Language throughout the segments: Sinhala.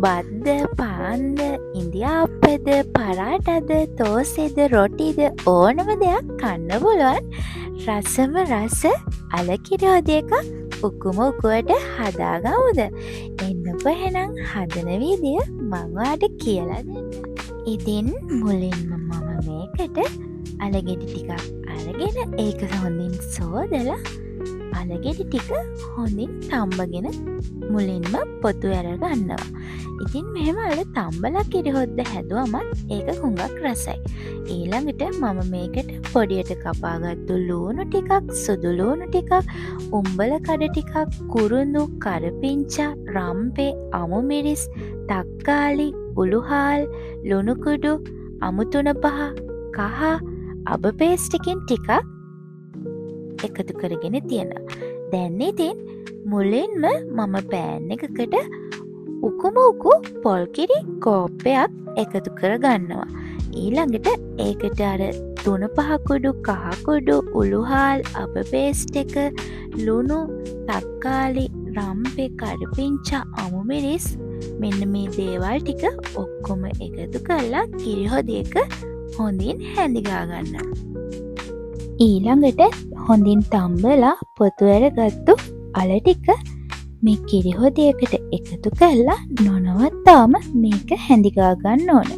බත්ද පාන්ද ඉන්දියාප්පද පරාටද තෝසෙද රොටිද ඕනම දෙයක් කන්න පුළුවන් රසම රස අලකිරි හොදි එකක් උකුම උකුවට හදාගමුද? එන්නකො එහෙනම් හදන විදිය මම ඔයාලට කියලා දෙන්න. ඉතින් මුලින්ම මම මේකට අලගෙඩි ටිකක් අරගෙන ඒක හොඳින් සෝදලා අලගෙඩි ටික හොඳින් තම්බගෙන මුලින්ම පොතු ඇර ගන්නවා. ඉතින් මෙහෙම අර තම්බලා කිරි හොද්ද හැදුවමත් ඒක හුඟක් රසයි. ඊළඟට මම මේකට පොඩියට කපාගත්තු ලූණු ටිකක්, සුදු ලූණු ටිකක්, උම්බල කඩ ටිකක්, කුරුඳු, කරපිංචා, රම්පේ, අමු මිරිස්, තක්කාලි, උළුහාල්, ලුණු කුඩු, අමුතුන පහ, කහ, අබ පේස්ට් එකෙන් ටිකක් එකතු කරගෙන තියෙනවා. දැන් ඉතින් මුලින්ම මම පෑන් එකකට උකුම උකු පොල් කිරි කෝප්පයක් එකතු කර ගන්නවා. ඊළඟට ඒකට අර තුන පහ කුඩු, කහ කුඩු, උළුහාල්, අබ පේස්ට් එක, ලුණු, තක්කාලි, රම්පේ, කරපිංචා, අමු මිරිස් මෙන්න මේ දේවල් ටික ඔක්කොම එකතු කරලා කිරි හොදියක හොඳින් හැඳිගා ගන්නවා. ඊළඟට හොඳින් තම්බලා පොතු ඇරගත්තු අල ටික මේ කිරි හොදියකට එකතු කරලා නොනවත්තාම මේක හැඳිගා ගන්න ඕන.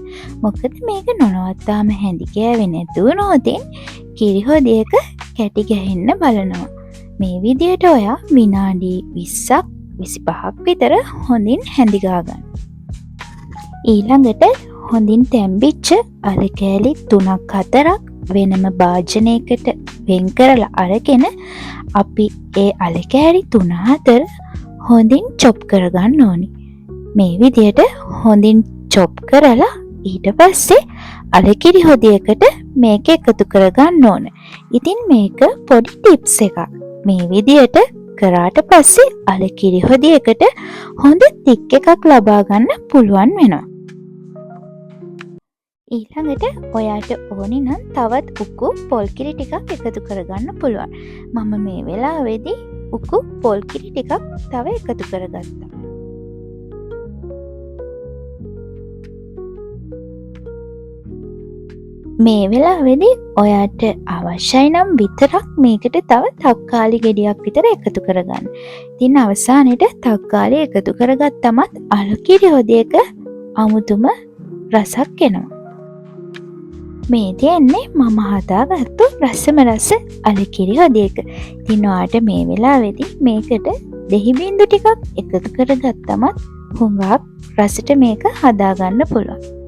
මොකද මේක නොනවත්තාම හැඳි ගෑවෙන්නේ නැතුව නොතින් කිරි හොදියක කැටි ගැහෙන්න බලනවා. මේ විදියට ඔයා විනාඩි 20ක් 25ක් විතර හොඳින් හැඳිගා ගන්න. ඊළඟට හොඳින් තැම්බිච්ච අල කෑලි 3ක් 4ක් වෙනම භාජනයකට වෙන් කරලා අරගෙන අපි ඒ අල කෑලි 3-4 හොඳින් චොප් කරගන්න ඕනි. මේ විදියට හොඳින් චොප් කරලා ඊට පස්සේ අල කිරි හොදියකට මේක එකතු කරගන්න ඕන. ඉතින් මේක පොඩි ටිප්ස් එකක්. මේ විදියට කරාට පස්සේ අල කිරි හොදියකට හොඳ තික් එකක් ලබා ගන්න පුළුවන් වෙනවා. ඊළඟට ඔයාට ඕනි නම් තවත් උකු පොල් කිරි ටිකක් එකතු කරගන්න පුළුවන්. මම මේ වෙලාවේදී උකු පොල් කිරි ටිකක් තව එකතු කරගත්තා. මේ වෙලාවේදී ඔයාට අවශ්‍යයි නම් විතරක් මේකට තව තක්කාලි ගෙඩියක් විතර එකතු කරගන්න. ඉතින් අවසානයේට තක්කාලි එකතු කරගත්තමත් අල කිරි හොදියක අමුතුම රසක් එනවා. මේ තියෙන්නේ මම හදාගත්තු රසම රස අල කිරි හොදියක. ඉතින් ඔයාට මේ වෙලාවේදී මේකට දෙහි බින්දු ටිකක් එකතු කරගත්තමත් හුඟක් රසට මේක හදාගන්න පුළුවන්.